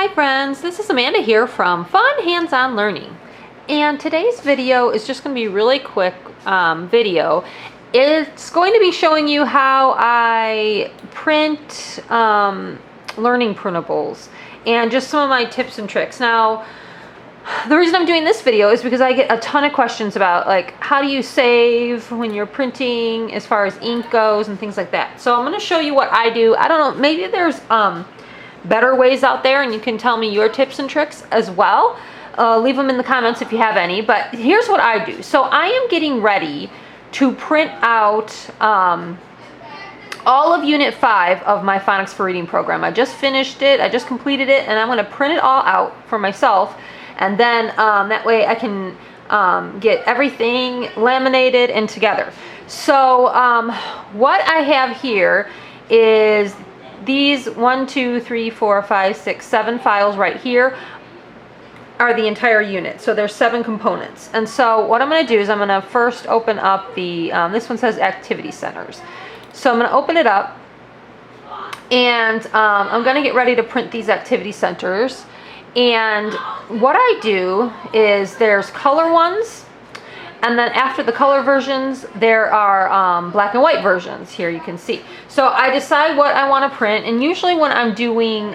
Hi friends, this is Amanda here from Fun Hands-On Learning, and today's video is just going to be a really quick video. It's going to be showing you how I print learning printables and just some of my tips and tricks. Now, the reason I'm doing this video is because I get a ton of questions about like how do you save when you're printing as far as ink goes and things like that. So I'm going to show you what I do. I don't know, maybe there's better ways out there, and you can tell me your tips and tricks as well. Leave them in the comments if you have any, but here's what I do. So I am getting ready to print out all of Unit 5 of my Phonics for Reading program. I just finished it, I just completed it, and I'm going to print it all out for myself, and then that way I can get everything laminated and together. So what I have here is these 1, 2, 3, 4, 5, 6, 7 files right here are the entire unit. So there's 7 components. And so what I'm going to do is I'm going to first open up the, this one says Activity Centers. So I'm going to open it up, and I'm going to get ready to print these Activity Centers. And what I do is there's color ones, and then after the color versions, there are black and white versions. Here you can see. So I decide what I want to print, and usually when I'm doing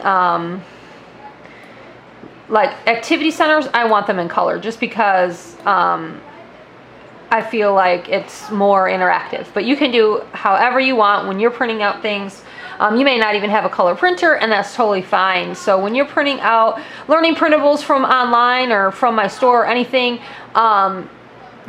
like activity centers, I want them in color just because I feel like it's more interactive. But you can do however you want when you're printing out things. You may not even have a color printer, and that's totally fine. So when you're printing out learning printables from online or from my store or anything,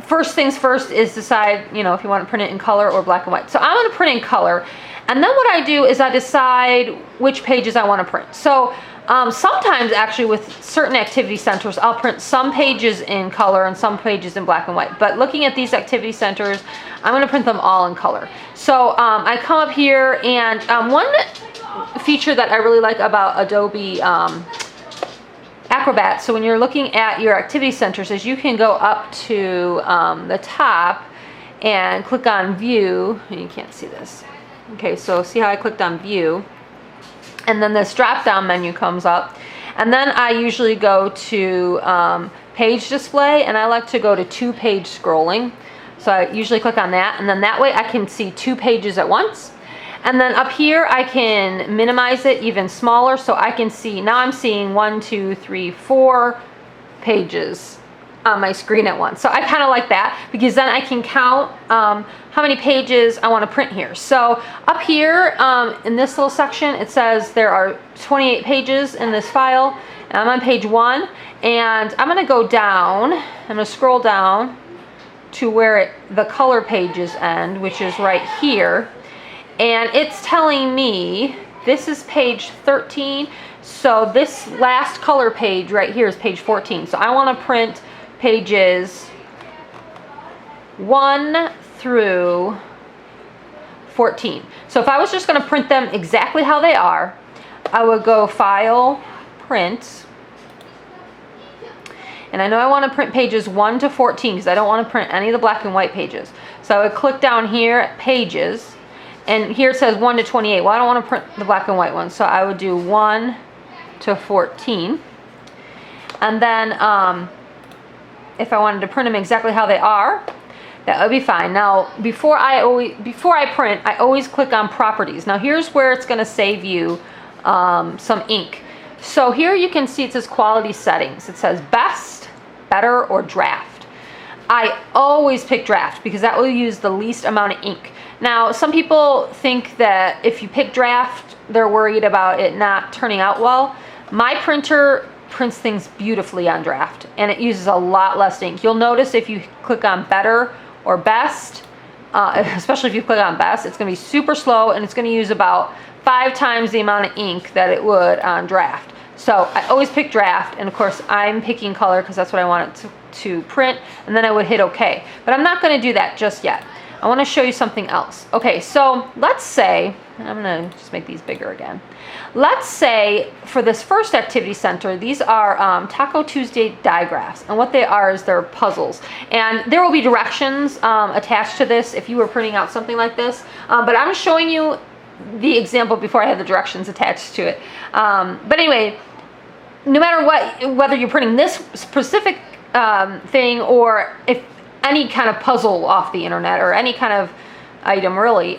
first things first is decide, you know, if you want to print it in color or black and white. So I'm going to print in color, and then what I do is I decide which pages I want to print. So sometimes actually with certain activity centers, I'll print some pages in color and some pages in black and white. But looking at these activity centers, I'm going to print them all in color. So I come up here, and one feature that I really like about Adobe Acrobat, so when you're looking at your activity centers, is you can go up to the top and click on View, and you can't see this. Okay, so see how I clicked on View, and then this drop down menu comes up, and then I usually go to Page Display, and I like to go to 2-page scrolling. So I usually click on that, and then that way I can see 2 pages at once. And then up here I can minimize it even smaller, so I can see, now I'm seeing 1, 2, 3, 4 pages on my screen at once. So I kind of like that, because then I can count how many pages I want to print here. So up here in this little section, it says there are 28 pages in this file, and I'm on page 1, and I'm going to go down, I'm going to scroll down to where the color pages end, which is right here. And it's telling me this is page 13, so this last color page right here is page 14. So I want to print pages 1 through 14. So if I was just going to print them exactly how they are, I would go File, Print. And I know I want to print pages 1 to 14 because I don't want to print any of the black and white pages. So I would click down here at Pages, and here it says 1 to 28. Well, I don't want to print the black and white ones, so I would do 1 to 14. And then if I wanted to print them exactly how they are, that would be fine. Now, before I print, I always click on Properties. Now, here's where it's going to save you some ink. So here you can see it says Quality Settings. It says Best, Better, or Draft. I always pick Draft because that will use the least amount of ink. Now, some people think that if you pick Draft, they're worried about it not turning out well. My printer prints things beautifully on Draft, and it uses a lot less ink. You'll notice if you click on Better or Best, especially if you click on Best, it's going to be super slow, and it's going to use about 5 times the amount of ink that it would on Draft. So I always pick Draft, and of course I'm picking color because that's what I want it to print, and then I would hit OK. But I'm not going to do that just yet. I want to show you something else. Okay, so let's say, I'm going to just make these bigger again. Let's say for this first activity center, these are Taco Tuesday digraphs, and what they are is they're puzzles. And there will be directions attached to this if you were printing out something like this, but I'm showing you the example before I have the directions attached to it. But anyway, no matter what, whether you're printing this specific thing or if any kind of puzzle off the internet or any kind of item really,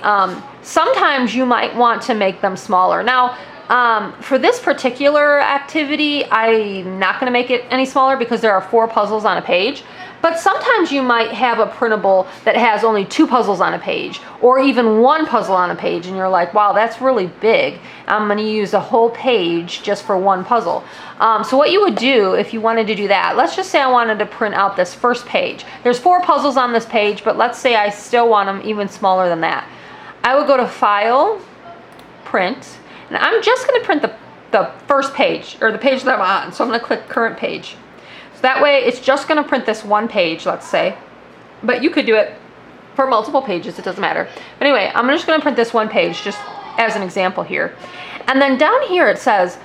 sometimes you might want to make them smaller. Now, for this particular activity, I'm not going to make it any smaller because there are 4 puzzles on a page. But sometimes you might have a printable that has only 2 puzzles on a page, or even 1 puzzle on a page, and you're like, wow, that's really big. I'm going to use a whole page just for 1 puzzle. So what you would do if you wanted to do that, let's just say I wanted to print out this first page. There's 4 puzzles on this page, but let's say I still want them even smaller than that. I would go to File, Print, and I'm just going to print the first page, or the page that I'm on. So I'm going to click Current Page. So that way it's just going to print this 1 page, let's say. But you could do it for multiple pages, it doesn't matter. But anyway, I'm just going to print this 1 page just as an example here. And then down here it says,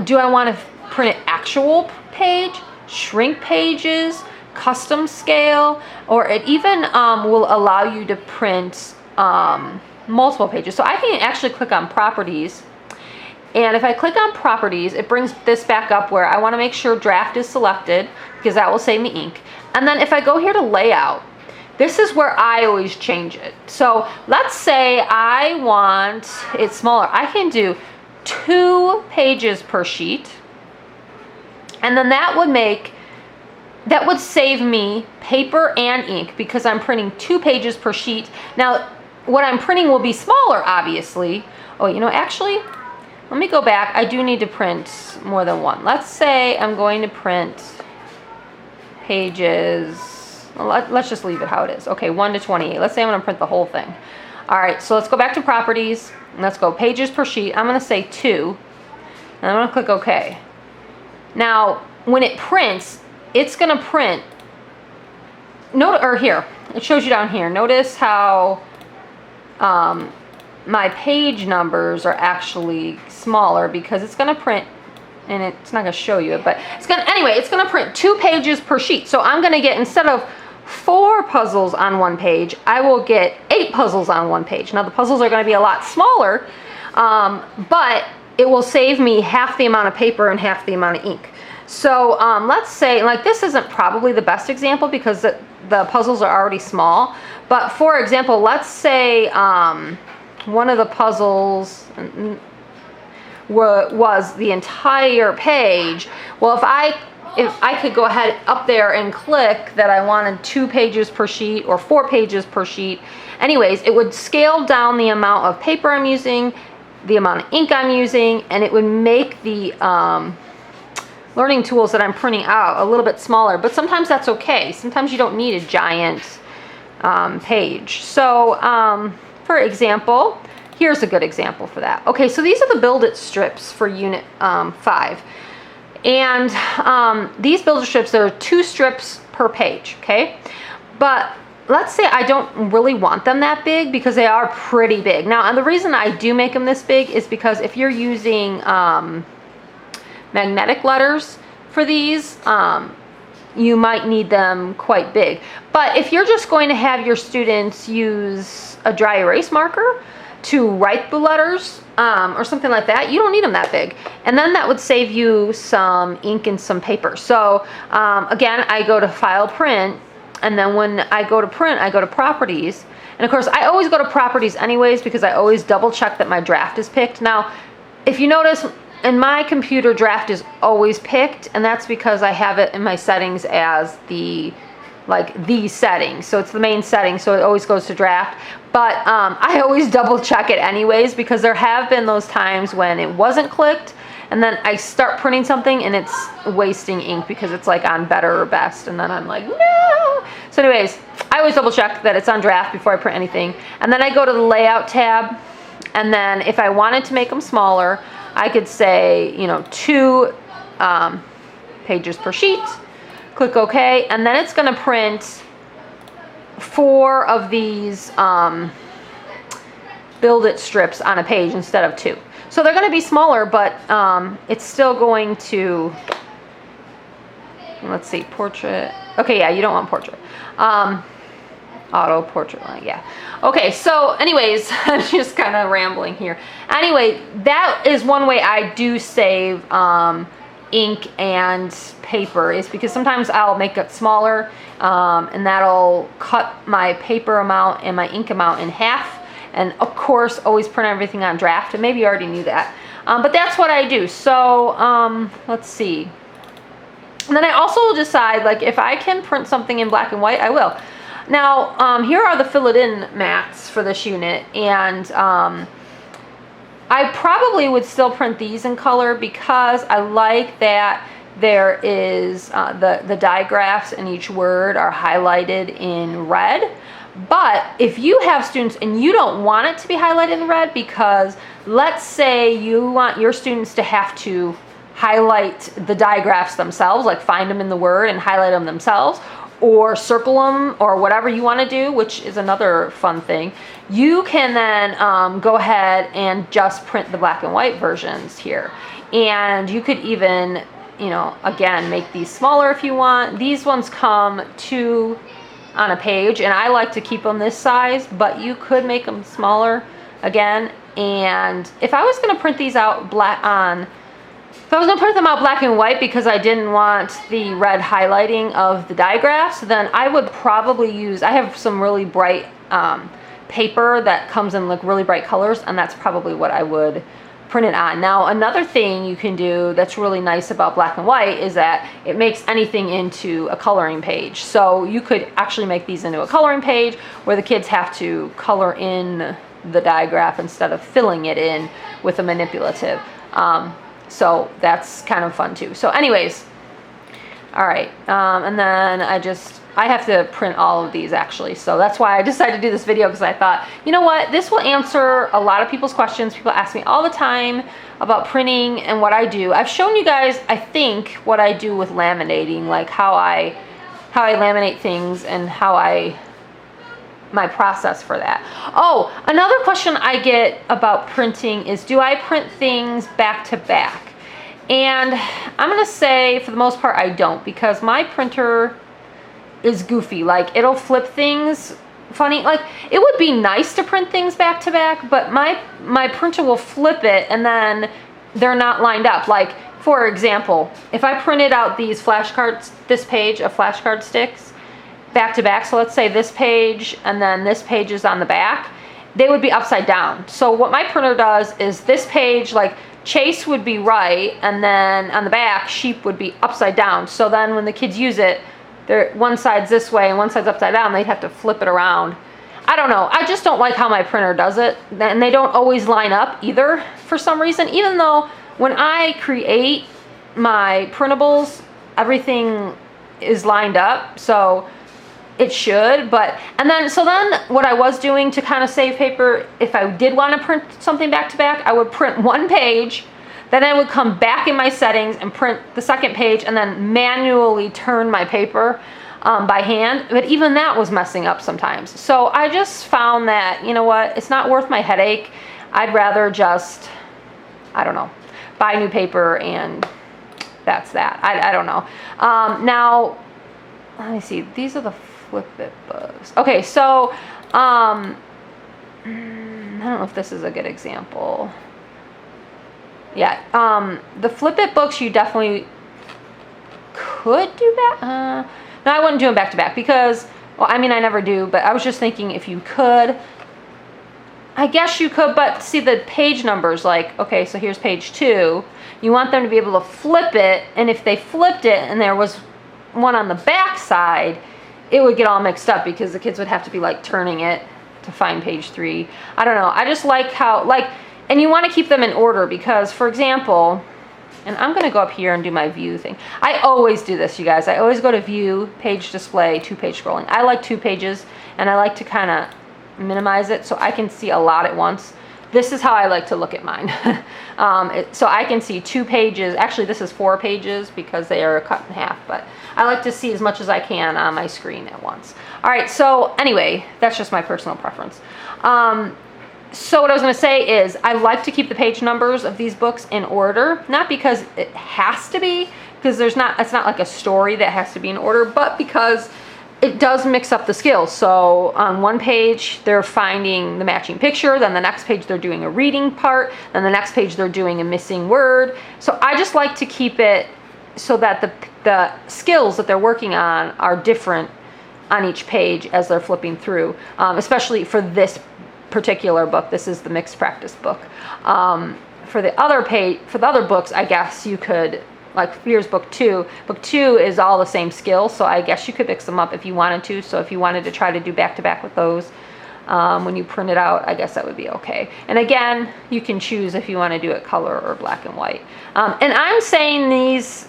do I want to print an actual page, shrink pages, custom scale, or it even will allow you to print multiple pages. So I can actually click on Properties. And if I click on Properties, it brings this back up where I want to make sure Draft is selected because that will save me ink. And then if I go here to Layout, this is where I always change it. So let's say I want it smaller. I can do 2 pages per sheet. And then that would save me paper and ink because I'm printing 2 pages per sheet. Now, what I'm printing will be smaller, obviously. Oh, you know, actually, let me go back. I do need to print more than 1. Let's say I'm going to print pages, let's just leave it how it is. Okay, 1 to 28. Let's say I'm going to print the whole thing. All right, so let's go back to Properties. And let's go pages per sheet. I'm going to say 2. And I'm going to click OK. Now, when it prints, it's going to print. Here, it shows you down here. Notice how my page numbers are actually smaller because it's going to print, and it's not going to show you it, but it's going to print 2 pages per sheet. So I'm going to get, instead of 4 puzzles on 1 page, I will get 8 puzzles on 1 page. Now the puzzles are going to be a lot smaller, but it will save me half the amount of paper and half the amount of ink. So let's say, like, this isn't probably the best example because the puzzles are already small, but for example, let's say one of the puzzles was the entire page. Well, if I could go ahead up there and click that I wanted 2 pages per sheet or 4 pages per sheet, anyways, it would scale down the amount of paper I'm using, the amount of ink I'm using, and it would make the learning tools that I'm printing out a little bit smaller. But sometimes that's okay. Sometimes you don't need a giant page. So for example, here's a good example for that. Okay, so these are the Build It strips for Unit 5. And these Build It strips, there are 2 strips per page, okay? But let's say I don't really want them that big because they are pretty big. Now, and the reason I do make them this big is because if you're using magnetic letters for these, you might need them quite big. But if you're just going to have your students use a dry erase marker to write the letters or something like that, you don't need them that big. And then that would save you some ink and some paper. So again, I go to File, Print, and then when I go to print, I go to Properties. And of course, I always go to Properties anyways because I always double check that my draft is picked. Now, if you notice, in my computer, draft is always picked, and that's because I have it in my settings as the setting. So it's the main setting, so it always goes to draft. But I always double check it anyways because there have been those times when it wasn't clicked, and then I start printing something and it's wasting ink because it's like on better or best, and then I'm like, no. So anyways, I always double check that it's on draft before I print anything. And then I go to the Layout tab, and then if I wanted to make them smaller, I could say, 2 pages per sheet, click OK, and then it's going to print 4 of these Build It strips on a page instead of 2. So they're going to be smaller, but it's still going to, let's see, portrait. Okay, yeah, you don't want portrait. Auto portrait line, yeah. Okay, so anyways, I'm just kind of rambling here. Anyway, that is one way I do save ink and paper is because sometimes I'll make it smaller, and that'll cut my paper amount and my ink amount in half. And of course, always print everything on draft, and maybe you already knew that. But that's what I do. So let's see. And then I also will decide, like, if I can print something in black and white, I will. Now, here are the fill it in mats for this unit, and I probably would still print these in color because I like that there is the digraphs in each word are highlighted in red. But if you have students and you don't want it to be highlighted in red, because let's say you want your students to have to highlight the digraphs themselves, like find them in the word and highlight them themselves, or circle them, or whatever you want to do, which is another fun thing, you can then go ahead and just print the black and white versions here. And you could even, you know, again, make these smaller if you want. These ones come 2 on a page, and I like to keep them this size, but you could make them smaller again. And if I was going to print these out if I was going to print them out black and white because I didn't want the red highlighting of the digraphs, then I would probably use, I have some really bright paper that comes in like really bright colors, and that's probably what I would print it on. Now, another thing you can do that's really nice about black and white is that it makes anything into a coloring page. So you could actually make these into a coloring page where the kids have to color in the digraph instead of filling it in with a manipulative. So that's kind of fun too. So anyways, all right. And then I have to print all of these actually. So that's why I decided to do this video, because I thought, you know what, this will answer a lot of people's questions. People ask me all the time about printing and what I do. I've shown you guys, I think, what I do with laminating, like how I laminate things and my process for that. Oh, another question I get about printing is, do I print things back to back? And I'm gonna say for the most part I don't, because my printer is goofy. Like, it'll flip things funny. Like, it would be nice to print things back to back, but my printer will flip it and then they're not lined up. Like, for example, if I printed out these flashcards, this page of flashcard sticks back to back, so let's say this page and then this page is on the back, they would be upside down. So what my printer does is this page, like Chase would be right, and then on the back Sheep would be upside down. So then when the kids use it, one side's this way and one side's upside down, they'd have to flip it around. I don't know, I just don't like how my printer does it, and they don't always line up either for some reason, even though when I create my printables, everything is lined up, so it should. So then what I was doing to kind of save paper, if I did want to print something back to back, I would print one page, then I would come back in my settings and print the second page, and then manually turn my paper by hand. But even that was messing up sometimes. So I just found that, you know what, it's not worth my headache. I'd rather just, I don't know, buy new paper, and that's that. I don't know. Now, let me see. These are the Flip It books. Okay, so I don't know if this is a good example. Yeah, the Flip It books you definitely could do that. No, I wouldn't do them back to back because, well, I mean, I never do, but I was just thinking if you could. I guess you could, but see the page numbers, like, okay, so here's page 2. You want them to be able to flip it, and if they flipped it and there was one on the back side, it would get all mixed up because the kids would have to be like turning it to find page 3. I don't know. I just like how, like, and you want to keep them in order because, for example, and I'm going to go up here and do my view thing. I always do this, you guys. I always go to view, page display, 2-page scrolling. I like 2 pages, and I like to kind of minimize it so I can see a lot at once. This is how I like to look at mine. So I can see 2 pages. Actually, this is 4 pages because they are cut in half, but I like to see as much as I can on my screen at once. All right, so anyway, that's just my personal preference. So what I was going to say is I like to keep the page numbers of these books in order, not because it has to be, because it's not like a story that has to be in order, but because it does mix up the skills. So on one page, they're finding the matching picture, then the next page they're doing a reading part, then the next page they're doing a missing word. So I just like to keep it so that the skills that they're working on are different on each page as they're flipping through, especially for this particular book. This is the mixed practice book. For the other books, I guess you could, like here's book 2. Book 2 is all the same skill, so I guess you could mix them up if you wanted to. So if you wanted to try to do back to back with those, when you print it out, I guess that would be okay. And again, you can choose if you want to do it color or black and white. And I'm saying these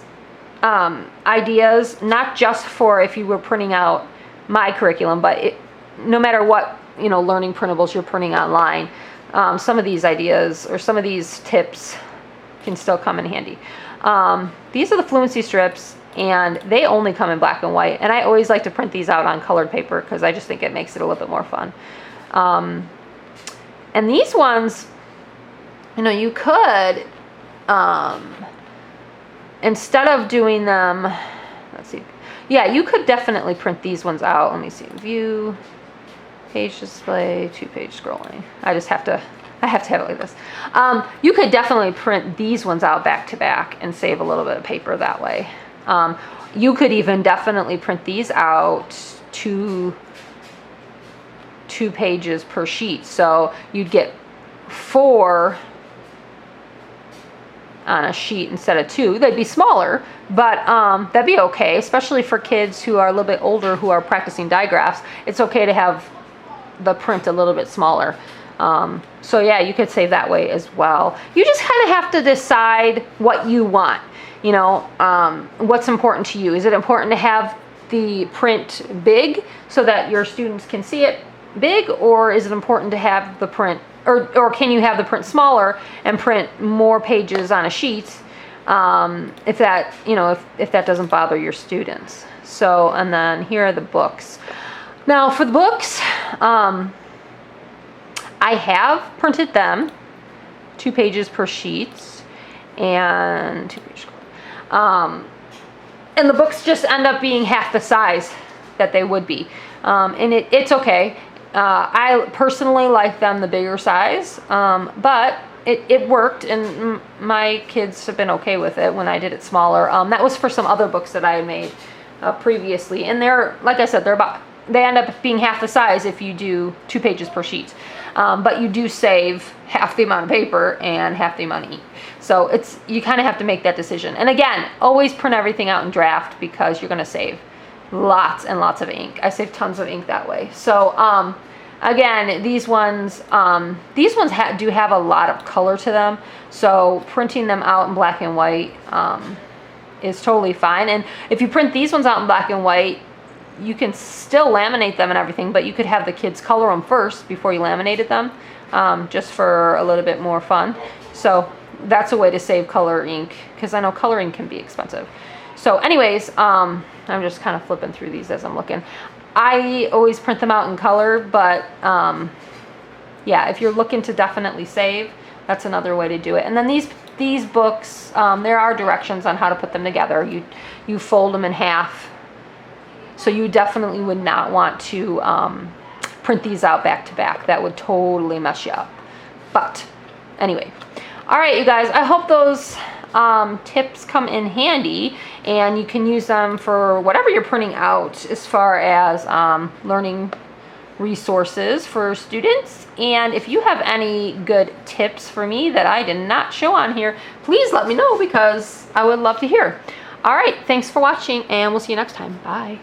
ideas not just for if you were printing out my curriculum, but no matter what, you know, learning printables you're printing online, some of these ideas or some of these tips can still come in handy. These are the Fluency Strips, and they only come in black and white, and I always like to print these out on colored paper because I just think it makes it a little bit more fun. And these ones, you know, you could, instead of doing them, let's see, yeah, you could definitely print these ones out. Let me see, view, page display, 2-page scrolling. I have to have it like this. You could definitely print these ones out back to back and save a little bit of paper that way. You could even definitely print these out two pages per sheet. So you'd get 4 on a sheet instead of 2. They'd be smaller, but that'd be okay, especially for kids who are a little bit older who are practicing digraphs. It's okay to have the print a little bit smaller. So yeah, you could save that way as well. You just kind of have to decide what you want. You know, what's important to you. Is it important to have the print big so that your students can see it big, or is it important to have the print, or can you have the print smaller and print more pages on a sheet, if that, you know, if that doesn't bother your students. So, and then here are the books. Now for the books, I have printed them 2 pages per sheet and 2 pages. And the books just end up being half the size that they would be. And it's okay. I personally like them the bigger size, but it worked, and my kids have been okay with it when I did it smaller. That was for some other books that I had made previously, and they're, like I said, they end up being half the size if you do 2 pages per sheet. But you do save half the amount of paper and half the amount of ink. So you kind of have to make that decision. And again, always print everything out in draft because you're going to save lots and lots of ink. I save tons of ink that way. So again, these ones do have a lot of color to them. So printing them out in black and white is totally fine. And if you print these ones out in black and white, you can still laminate them and everything, but you could have the kids color them first before you laminated them, just for a little bit more fun. So that's a way to save color ink, because I know color ink can be expensive. So anyways, I'm just kind of flipping through these as I'm looking. I always print them out in color, but yeah, if you're looking to definitely save, that's another way to do it. And then these books, there are directions on how to put them together. You fold them in half. So you definitely would not want to print these out back to back. That would totally mess you up. But anyway, all right, you guys, I hope those tips come in handy, and you can use them for whatever you're printing out as far as learning resources for students. And if you have any good tips for me that I did not show on here, please let me know, because I would love to hear. All right, thanks for watching, and we'll see you next time. Bye.